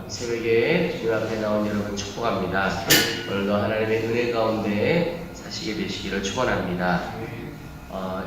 새벽에 주님 앞에 나온 여러분 축복합니다. 오늘도 하나님의 은혜 가운데 사시게 되시기를 축원합니다.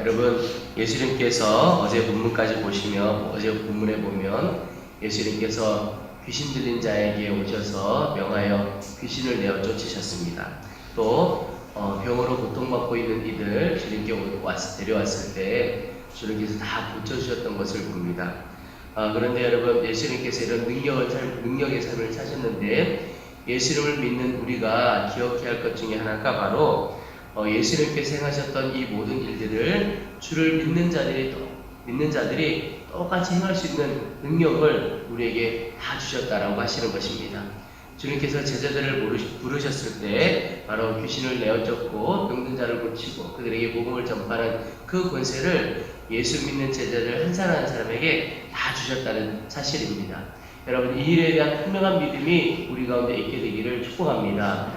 여러분, 예수님께서 어제 본문까지 보시면, 어제 본문에 보면 예수님께서 귀신 들린 자에게 오셔서 명하여 귀신을 내어 쫓으셨습니다. 또 병으로 고통받고 있는 이들 주님께 데려왔을 때 주님께서 다 고쳐주셨던 것을 봅니다. 그런데 여러분, 예수님께서 이런 능력의 삶을 사셨는데 예수님을 믿는 우리가 기억해야 할 것 중에 하나가 바로 예수님께서 행하셨던 이 모든 일들을 주를 믿는 자들이 똑같이 행할 수 있는 능력을 우리에게 다 주셨다라고 하시는 것입니다. 주님께서 제자들을 부르셨을 때 바로 귀신을 내어 쫓고 병든 자를 고치고 그들에게 복음을 전파하는 그 권세를 예수 믿는 제자들 한 사람 한 사람에게 다 주셨다는 사실입니다. 여러분, 이 일에 대한 분명한 믿음이 우리 가운데 있게 되기를 축복합니다.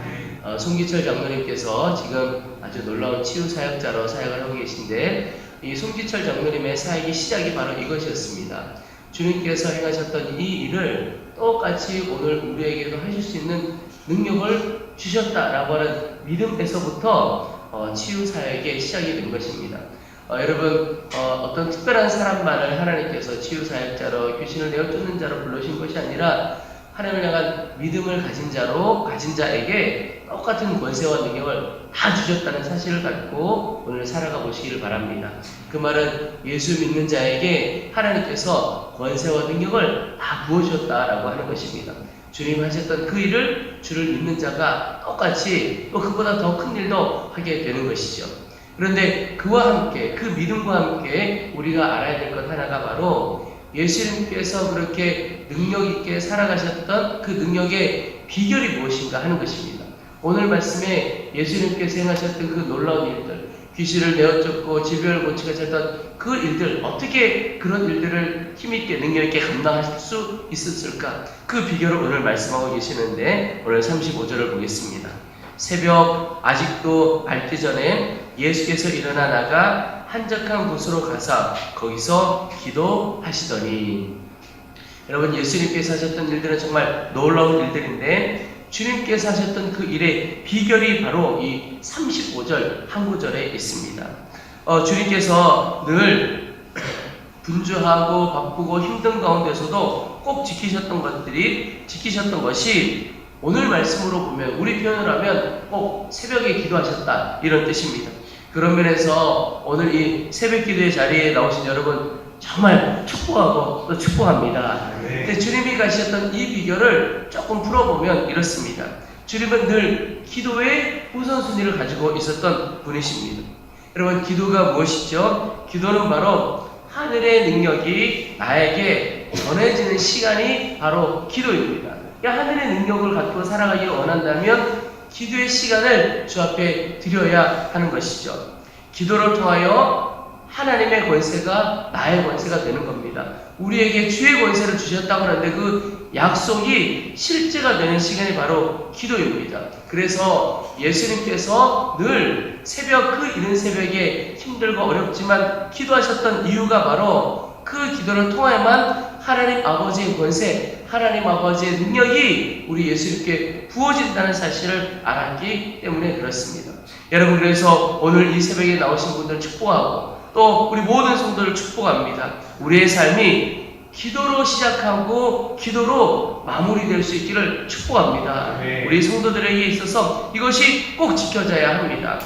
송기철 장로님께서 지금 아주 놀라운 치유 사역자로 사역을 하고 계신데, 이 송기철 장로님의 사역의 시작이 바로 이것이었습니다. 주님께서 행하셨던 이 일을 똑같이 오늘 우리에게도 하실 수 있는 능력을 주셨다라고 하는 믿음에서부터 치유 사역의 시작이 된 것입니다. 여러분, 어떤 특별한 사람만을 하나님께서 치유 사역자로 귀신을 내어 쫓는 자로 불러신 것이 아니라 하나님을 향한 믿음을 가진 자에게 똑같은 권세와 능력을 다 주셨다는 사실을 갖고 오늘 살아가 보시기를 바랍니다. 그 말은 예수 믿는 자에게 하나님께서 권세와 능력을 다 부어주셨다라고 하는 것입니다. 주님 하셨던 그 일을 주를 믿는 자가 똑같이 또 그보다 더 큰 일도 하게 되는 것이죠. 그런데 그와 함께, 그 믿음과 함께 우리가 알아야 될 것 하나가 바로 예수님께서 그렇게 능력 있게 살아가셨던 그 능력의 비결이 무엇인가 하는 것입니다. 오늘 말씀에 예수님께서 행하셨던 그 놀라운 일들, 귀신을 내어 쫓고 질병을 고치셨던 그 일들, 어떻게 그런 일들을 힘있게 능력있게 감당하실 수 있었을까? 그 비결을 오늘 말씀하고 계시는데 오늘 35절을 보겠습니다. 새벽 아직도 밝기 전에 예수께서 일어나 나가 한적한 곳으로 가서 거기서 기도하시더니, 여러분, 예수님께서 하셨던 일들은 정말 놀라운 일들인데 주님께서 하셨던 그 일의 비결이 바로 이 35절 한 구절에 있습니다. 주님께서 늘 분주하고 바쁘고 힘든 가운데서도 꼭 지키셨던 것이 오늘 말씀으로 보면, 우리 표현을 하면 꼭 새벽에 기도하셨다, 이런 뜻입니다. 그런 면에서 오늘 이 새벽 기도의 자리에 나오신 여러분 정말 축복하고 또 축복합니다. 근데 주님이 가셨던 이 비결을 조금 풀어보면 이렇습니다. 주님은 늘 기도의 우선순위를 가지고 있었던 분이십니다. 여러분, 기도가 무엇이죠? 기도는 바로 하늘의 능력이 나에게 전해지는 시간이 바로 기도입니다. 하늘의 능력을 갖고 살아가기를 원한다면 기도의 시간을 주 앞에 드려야 하는 것이죠. 기도를 통하여 하나님의 권세가 나의 권세가 되는 겁니다. 우리에게 주의 권세를 주셨다고 하는데 그 약속이 실제가 되는 시간이 바로 기도입니다. 그래서 예수님께서 늘 새벽, 그 이른 새벽에 힘들고 어렵지만 기도하셨던 이유가 바로 그 기도를 통하여만 하나님 아버지의 권세, 하나님 아버지의 능력이 우리 예수님께 부어진다는 사실을 알았기 때문에 그렇습니다. 여러분, 그래서 오늘 이 새벽에 나오신 분들 축복하고 또 우리 모든 성도를 축복합니다. 우리의 삶이 기도로 시작하고 기도로 마무리될 수 있기를 축복합니다. 우리 성도들에게 있어서 이것이 꼭 지켜져야 합니다.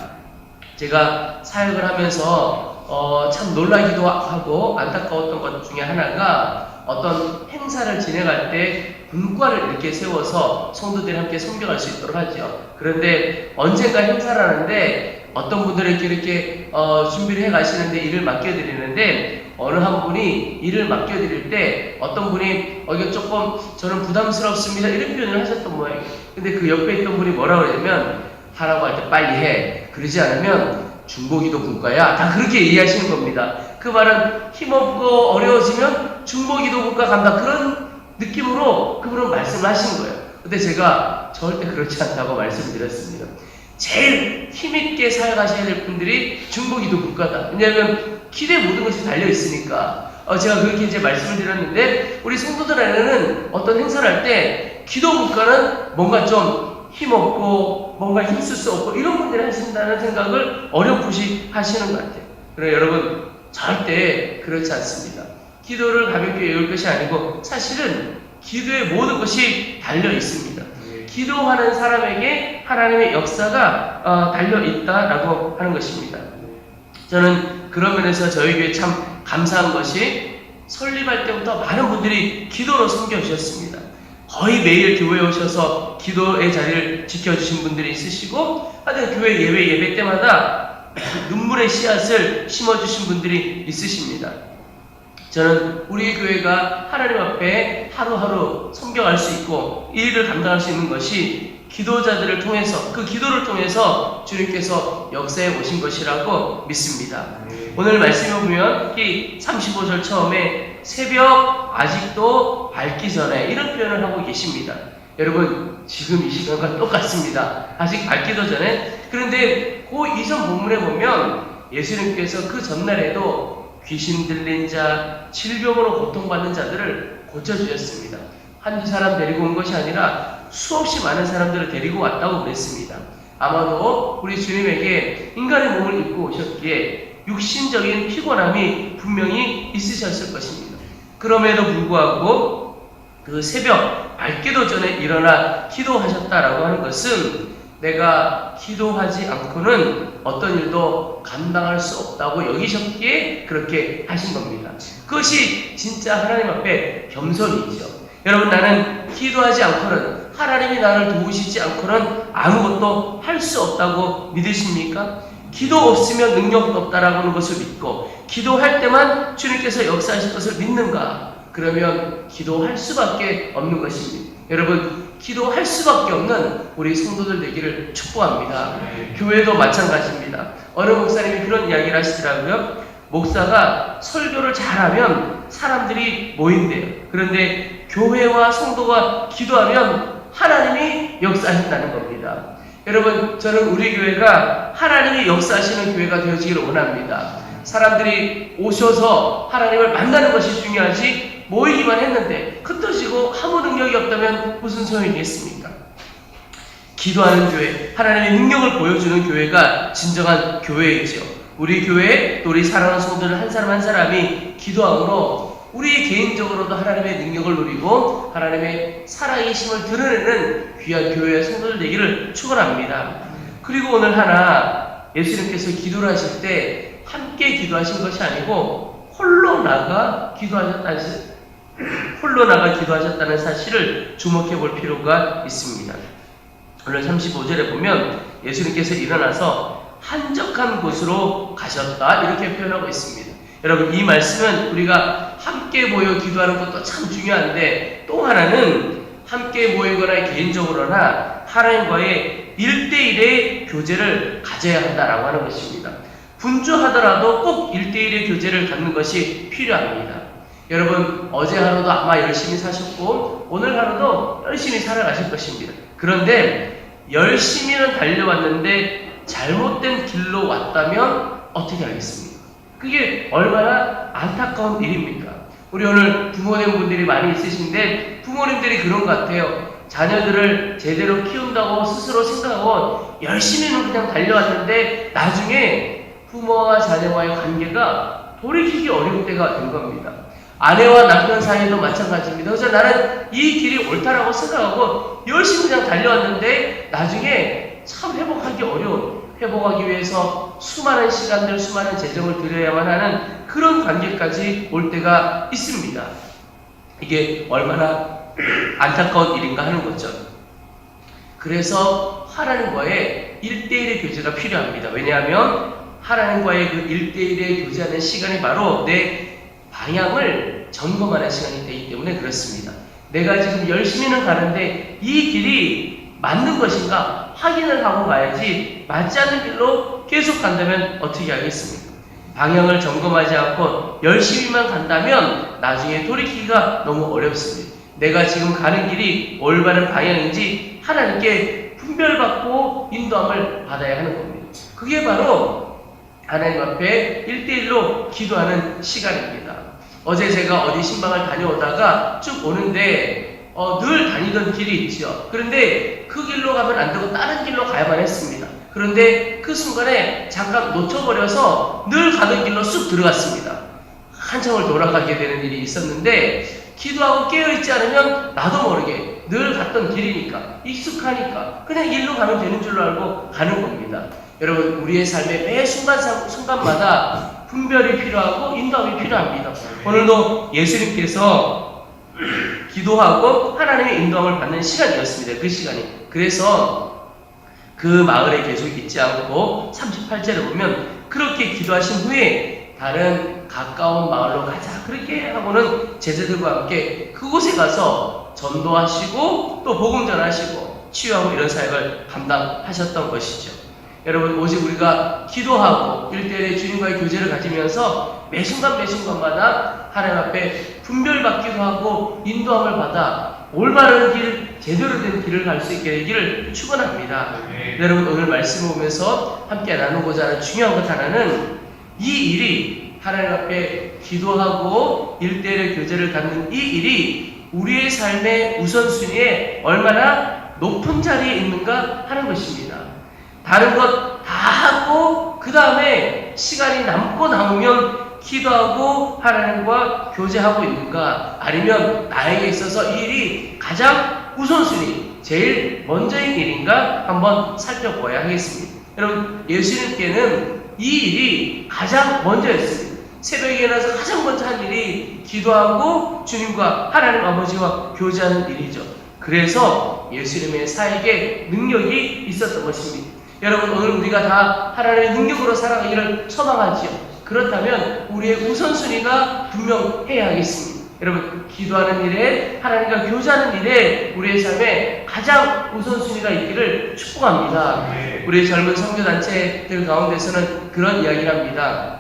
제가 사역을 하면서 참 놀라기도 하고 안타까웠던 것 중에 하나가, 어떤 행사를 진행할 때 분과를 이렇게 세워서 성도들이 함께 섬겨갈 수 있도록 하죠. 그런데 언젠가 행사를 하는데 어떤 분들에게 이렇게 준비를 해 가시는데 일을 맡겨드리는데, 어느 한 분이 일을 맡겨드릴 때 어떤 분이 이거 조금 저는 부담스럽습니다, 이런 표현을 하셨던 모양이에요. 근데 그 옆에 있던 분이 뭐라고 그러냐면, 하라고 할 때 빨리 해, 그러지 않으면 중보기도 분과야, 다 그렇게 얘기하시는 겁니다. 그 말은 힘없고 어려워지면 중보기도 분과 간다, 그런 느낌으로 그분은 말씀하시는 거예요. 근데 제가 절대 그렇지 않다고 말씀드렸습니다. 제일 힘있게 살아가셔야 될 분들이 중보기도 분과다. 왜냐하면 기대에 모든 것이 달려있으니까 제가 그렇게 이제 말씀을 드렸는데, 우리 성도들 안에는 어떤 행사를 할 때 기도 문과는 뭔가 좀 힘없고 뭔가 힘쓸 수 없고 이런 분들이 하신다는 생각을 어렴풋이 하시는 것 같아요. 그래서 여러분, 절대 그렇지 않습니다. 기도를 가볍게 외울 것이 아니고 사실은 기도의 모든 것이 달려 있습니다. 기도하는 사람에게 하나님의 역사가 달려 있다라고 하는 것입니다. 저는 그런 면에서 저희 교회 참 감사한 것이 설립할 때부터 많은 분들이 기도로 섬겨주셨습니다. 거의 매일 교회에 오셔서 기도의 자리를 지켜주신 분들이 있으시고, 하여튼 교회 예배 때마다 눈물의 씨앗을 심어주신 분들이 있으십니다. 저는 우리 교회가 하나님 앞에 하루하루 섬겨갈 수 있고 이 일을 감당할 수 있는 것이 기도자들을 통해서, 그 기도를 통해서 주님께서 역사해 오신 것이라고 믿습니다. 오늘 말씀에 보면 이 35절 처음에 새벽 아직도 밝기 전에 이런 표현을 하고 계십니다. 여러분, 지금 이 시간과 똑같습니다. 아직 밝기도 전에. 그런데 그 이전 본문에 보면 예수님께서 그 전날에도 귀신 들린 자, 질병으로 고통받는 자들을 고쳐주셨습니다. 한두 사람 데리고 온 것이 아니라 수없이 많은 사람들을 데리고 왔다고 그랬습니다. 아마도 우리 주님에게 인간의 몸을 입고 오셨기에 육신적인 피곤함이 분명히 있으셨을 것입니다. 그럼에도 불구하고 그 새벽 밝기도 전에 일어나 기도하셨다라고 하는 것은 내가 기도하지 않고는 어떤 일도 감당할 수 없다고 여기셨기에 그렇게 하신 겁니다. 그것이 진짜 하나님 앞에 겸손이죠. 여러분, 나는 기도하지 않고는, 하나님이 나를 도우시지 않고는 아무것도 할 수 없다고 믿으십니까? 기도 없으면 능력도 없다라고 하는 것을 믿고, 기도할 때만 주님께서 역사하실 것을 믿는가? 그러면 기도할 수밖에 없는 것입니다. 여러분, 기도할 수밖에 없는 우리 성도들 되기를 축복합니다. 교회도 마찬가지입니다. 어느 목사님이 그런 이야기를 하시더라고요. 목사가 설교를 잘하면 사람들이 모인대요. 그런데 교회와 성도가 기도하면 하나님이 역사하신다는 겁니다. 여러분, 저는 우리 교회가 하나님이 역사하시는 교회가 되어지기를 원합니다. 사람들이 오셔서 하나님을 만나는 것이 중요하지, 모이기만 했는데 흩어지고 아무 능력이 없다면 무슨 소용이겠습니까? 기도하는 교회, 하나님의 능력을 보여주는 교회가 진정한 교회이죠. 우리 교회, 또 우리 사랑하는 성도들 한 사람 한 사람이 기도함으로 우리 개인적으로도 하나님의 능력을 누리고 하나님의 살아계심을 드러내는 귀한 교회의 성도들 되기를 축원합니다. 그리고 오늘 하나, 예수님께서 기도를 하실 때 함께 기도하신 것이 아니고 홀로 나가 기도하셨다는 사실을 주목해 볼 필요가 있습니다. 오늘 35절에 보면 예수님께서 일어나서 한적한 곳으로 가셨다, 이렇게 표현하고 있습니다. 여러분, 이 말씀은 우리가 함께 모여 기도하는 것도 참 중요한데, 또 하나는 함께 모이거나 개인적으로나 하나님과의 1대1의 교제를 가져야 한다라고 하는 것입니다. 분주하더라도 꼭 1대1의 교제를 갖는 것이 필요합니다. 여러분, 어제 하루도 아마 열심히 사셨고 오늘 하루도 열심히 살아가실 것입니다. 그런데 열심히는 달려왔는데 잘못된 길로 왔다면 어떻게 하겠습니까? 그게 얼마나 안타까운 일입니까? 우리 오늘 부모님 분들이 많이 있으신데 부모님들이 그런 것 같아요. 자녀들을 제대로 키운다고 스스로 생각하고 열심히는 그냥 달려왔는데 나중에 부모와 자녀와의 관계가 돌이키기 어려운 때가 된 겁니다. 아내와 남편 사이도 마찬가지입니다. 그래서 나는 이 길이 옳다라고 생각하고 열심히 그냥 달려왔는데 나중에 참 회복하기 어려운, 회복하기 위해서 수많은 시간들, 수많은 재정을 들여야만 하는 그런 관계까지 올 때가 있습니다. 이게 얼마나 안타까운 일인가 하는 거죠. 그래서 하나님과의 1대1의 교제가 필요합니다. 왜냐하면 하나님과의 그 1대1의 교제하는 시간이 바로 내 방향을 점검하는 시간이 되기 때문에 그렇습니다. 내가 지금 열심히는 가는데 이 길이 맞는 것인가 확인을 하고 가야지, 맞지 않는 길로 계속 간다면 어떻게 하겠습니까? 방향을 점검하지 않고 열심히만 간다면 나중에 돌이키기가 너무 어렵습니다. 내가 지금 가는 길이 올바른 방향인지 하나님께 분별받고 인도함을 받아야 하는 겁니다. 그게 바로 하나님 앞에 1대1로 기도하는 시간입니다. 어제 제가 어디 신방을 다녀오다가 쭉 오는데 늘 다니던 길이 있죠. 그런데 그 길로 가면 안 되고 다른 길로 가야만 했습니다. 그런데 그 순간에 잠깐 놓쳐버려서 늘 가던 길로 쑥 들어갔습니다. 한참을 돌아가게 되는 일이 있었는데 기도하고 깨어있지 않으면 나도 모르게 늘 갔던 길이니까 익숙하니까 그냥 일로 가면 되는 줄로 알고 가는 겁니다. 여러분, 우리의 삶의 매 순간마다 분별이 필요하고 인도함이 필요합니다. 오늘도 예수님께서 기도하고 하나님의 인도함을 받는 시간이었습니다. 그 시간이. 그래서 그 마을에 계속 있지 않고 38절에 보면 그렇게 기도하신 후에 다른 가까운 마을로 가자 그렇게 하고는 제자들과 함께 그곳에 가서 전도하시고 또 복음 전하시고 치유하고 이런 사역을 감당하셨던 것이죠. 여러분, 오직 우리가 기도하고 1대1의 주님과의 교제를 가지면서 매 순간마다 하나님 앞에 분별받기도 하고 인도함을 받아 올바른 길, 제대로 된 길을 갈 수 있게 되기를 축원합니다. 여러분, 오늘 말씀을 보면서 함께 나누고자 하는 중요한 것 하나는 이 일이 하나님 앞에 기도하고 1대1의 교제를 갖는 이 일이 우리의 삶의 우선순위에 얼마나 높은 자리에 있는가 하는 것입니다. 다른 것 다 하고 그 다음에 시간이 남으면 기도하고 하나님과 교제하고 있는가, 아니면 나에게 있어서 이 일이 가장 우선순위, 제일 먼저인 일인가 한번 살펴봐야 하겠습니다. 여러분, 예수님께는 이 일이 가장 먼저였습니다. 새벽에 일어나서 가장 먼저 한 일이 기도하고 주님과 하나님 아버지와 교제하는 일이죠. 그래서 예수님의 사역에 능력이 있었던 것입니다. 여러분, 오늘 우리가 다 하나님의 능력으로 살아가기를 소망하지요. 그렇다면 우리의 우선순위가 분명해야 하겠습니다. 여러분, 기도하는 일에, 하나님과 교제하는 일에 우리의 삶에 가장 우선순위가 있기를 축복합니다. 우리의 젊은 선교단체들 가운데서는 그런 이야기를 합니다.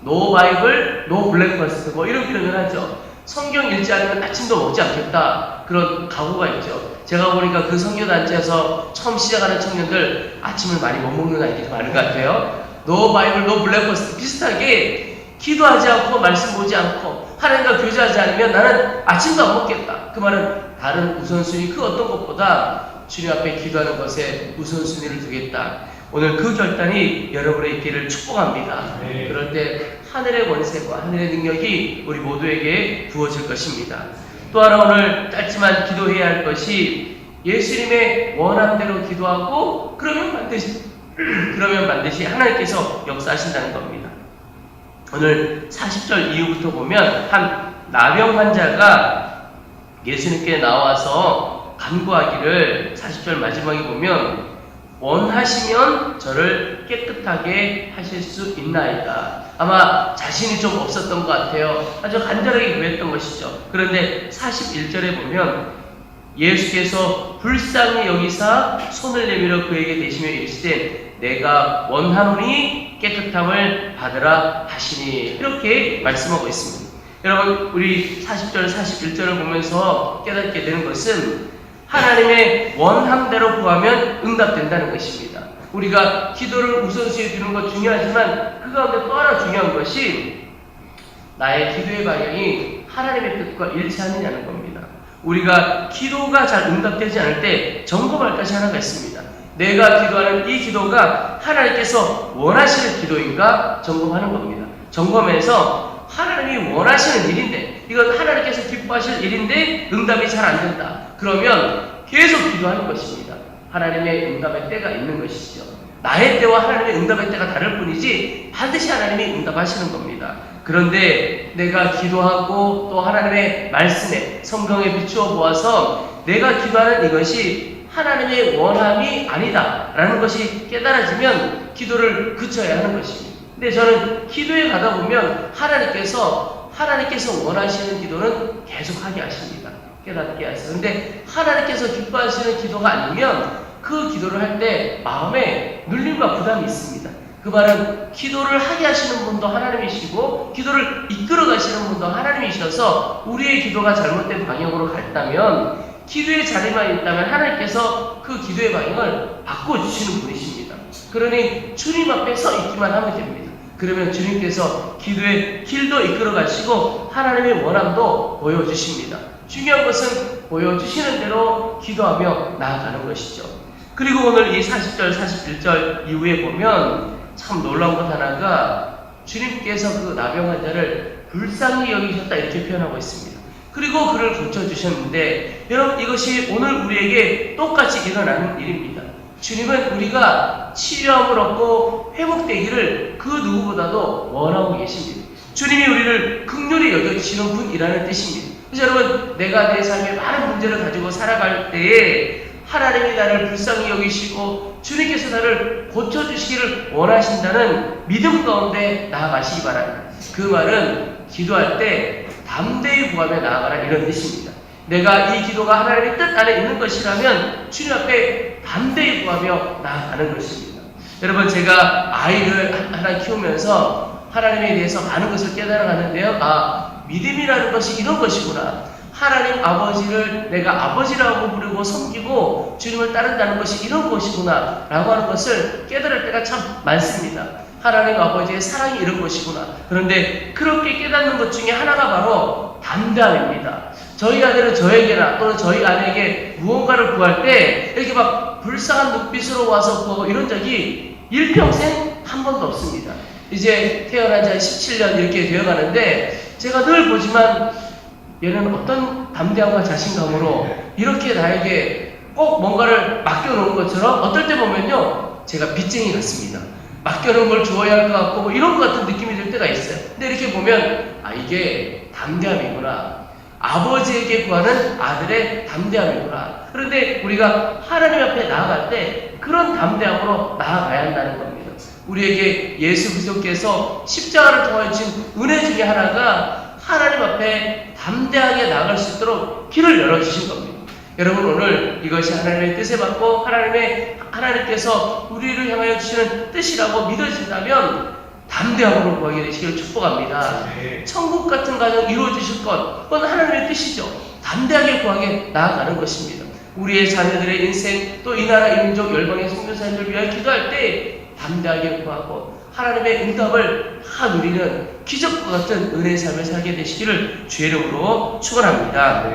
노 바이블, 노 블랙퍼스트, 이런 표현을 하죠. 성경 읽지 않으면 아침도 먹지 않겠다, 그런 각오가 있죠. 제가 보니까 그 선교단체에서 처음 시작하는 청년들 아침을 많이 못 먹는 아이들이 많은 것 같아요. 노 바이블, 노 블랙퍼스트 비슷하게 기도하지 않고 말씀 보지 않고 하나님과 교제하지 않으면 나는 아침도 안 먹겠다. 그 말은 다른 우선순위 그 어떤 것보다 주님 앞에 기도하는 것에 우선순위를 두겠다. 오늘 그 결단이 여러분의 있기를 축복합니다. 그럴 때 하늘의 권세와 하늘의 능력이 우리 모두에게 부어질 것입니다. 또 하나 오늘 짧지만 기도해야 할 것이 예수님의 원함대로 기도하고 그러면 반드시 하나님께서 역사하신다는 겁니다. 오늘 40절 이후부터 보면 한 나병 환자가 예수님께 나와서 간구하기를 40절 마지막에 보면 원하시면 저를 깨끗하게 하실 수 있나이다. 아마 자신이 좀 없었던 것 같아요. 아주 간절하게 구했던 것이죠. 그런데 41절에 보면 예수께서 불쌍히 여기사 손을 내밀어 그에게 대시며 이르시되 내가 원하노니 깨끗함을 받으라 하시니, 이렇게 말씀하고 있습니다. 여러분, 우리 40절 41절을 보면서 깨닫게 되는 것은 하나님의 원함대로 구하면 응답된다는 것입니다. 우리가 기도를 우선시해 두는 것 중요하지만 그 가운데 또 하나 중요한 것이 나의 기도의 방향이 하나님의 뜻과 일치하느냐는 겁니다. 우리가 기도가 잘 응답되지 않을 때 점검할 것이 하나가 있습니다. 내가 기도하는 이 기도가 하나님께서 원하시는 기도인가 점검하는 겁니다. 점검해서 하나님이 원하시는 일인데, 이건 하나님께서 기뻐하실 일인데 응답이 잘 안 된다. 그러면 계속 기도하는 것입니다. 하나님의 응답의 때가 있는 것이죠. 나의 때와 하나님의 응답의 때가 다를 뿐이지 반드시 하나님이 응답하시는 겁니다. 그런데 내가 기도하고 또 하나님의 말씀에, 성경에 비추어 보아서 내가 기도하는 이것이 하나님의 원함이 아니다 라는 것이 깨달아지면 기도를 그쳐야 하는 것입니다. 근데 저는 기도에 가다 보면 하나님께서 원하시는 기도는 계속하게 하십니다. 깨닫게 하세요. 근데 하나님께서 기뻐하시는 기도가 아니면 그 기도를 할 때 마음에 눌림과 부담이 있습니다. 그 말은 기도를 하게 하시는 분도 하나님이시고 기도를 이끌어 가시는 분도 하나님이셔서 우리의 기도가 잘못된 방향으로 갔다면, 기도의 자리만 있다면 하나님께서 그 기도의 방향을 바꿔주시는 분이십니다. 그러니 주님 앞에 서 있기만 하면 됩니다. 그러면 주님께서 기도의 길도 이끌어 가시고 하나님의 원함도 보여주십니다. 중요한 것은 보여주시는 대로 기도하며 나아가는 것이죠. 그리고 오늘 이 40절, 41절 이후에 보면 참 놀라운 것 하나가 주님께서 그 나병 환자를 불쌍히 여기셨다 이렇게 표현하고 있습니다. 그리고 그를 고쳐주셨는데 여러분 이것이 오늘 우리에게 똑같이 일어나는 일입니다. 주님은 우리가 치료함을 얻고 회복되기를 그 누구보다도 원하고 계십니다. 주님이 우리를 긍휼히 여겨주시는 분이라는 뜻입니다. 그래서 여러분 내가 내 삶에 많은 문제를 가지고 살아갈 때에 하나님이 나를 불쌍히 여기시고 주님께서 나를 고쳐주시기를 원하신다는 믿음 가운데 나아가시기 바랍니다. 그 말은 기도할 때 담대히 구하며 나아가라 이런 뜻입니다. 내가 이 기도가 하나님의 뜻 안에 있는 것이라면 주님 앞에 담대히 구하며 나아가는 것입니다. 여러분 제가 아이를 하나 키우면서 하나님에 대해서 많은 것을 깨달아가는데요. 믿음이라는 것이 이런 것이구나. 하나님 아버지를 내가 아버지라고 부르고 섬기고 주님을 따른다는 것이 이런 것이구나 라고 하는 것을 깨달을 때가 참 많습니다. 하나님 아버지의 사랑이 이런 것이구나. 그런데 그렇게 깨닫는 것 중에 하나가 바로 담대함입니다. 저희 아들은 저에게나 또는 저희 아내에게 무언가를 구할 때 이렇게 막 불쌍한 눈빛으로 와서 구하고 이런 적이 일평생 한 번도 없습니다. 이제 태어난 지 한 17년 이렇게 되어가는데 제가 늘 보지만 얘는 어떤 담대함과 자신감으로 이렇게 나에게 꼭 뭔가를 맡겨놓은 것처럼 어떨 때 보면요 제가 빚쟁이 같습니다. 맡겨놓은 걸 주어야 할 것 같고 뭐 이런 것 같은 느낌이 들 때가 있어요. 근데 이렇게 보면 이게 담대함이구나. 아버지에게 구하는 아들의 담대함이구나. 그런데 우리가 하나님 앞에 나아갈 때 그런 담대함으로 나아가야 한다는 겁니다. 우리에게 예수 그리스도께서 십자가를 통하여 주신 은혜 중에 하나가 하나님 앞에 담대하게 나아갈 수 있도록 길을 열어주신 겁니다. 여러분 오늘 이것이 하나님의 뜻에 맞고 하나님께서 우리를 향하여 주시는 뜻이라고 믿어진다면 담대함으로 구하게 되시기를 축복합니다. 천국 같은 가정 이루어주실 것 그건 하나님의 뜻이죠. 담대하게 구하게 나아가는 것입니다. 우리의 자녀들의 인생 또 이 나라 이 민족 열방의 선교사님들 위하여 기도할 때 담대하게 구하고 하나님의 응답을 다 누리는 기적과 같은 은혜의 삶을 살게 되시기를 주의 이름으로 축원합니다.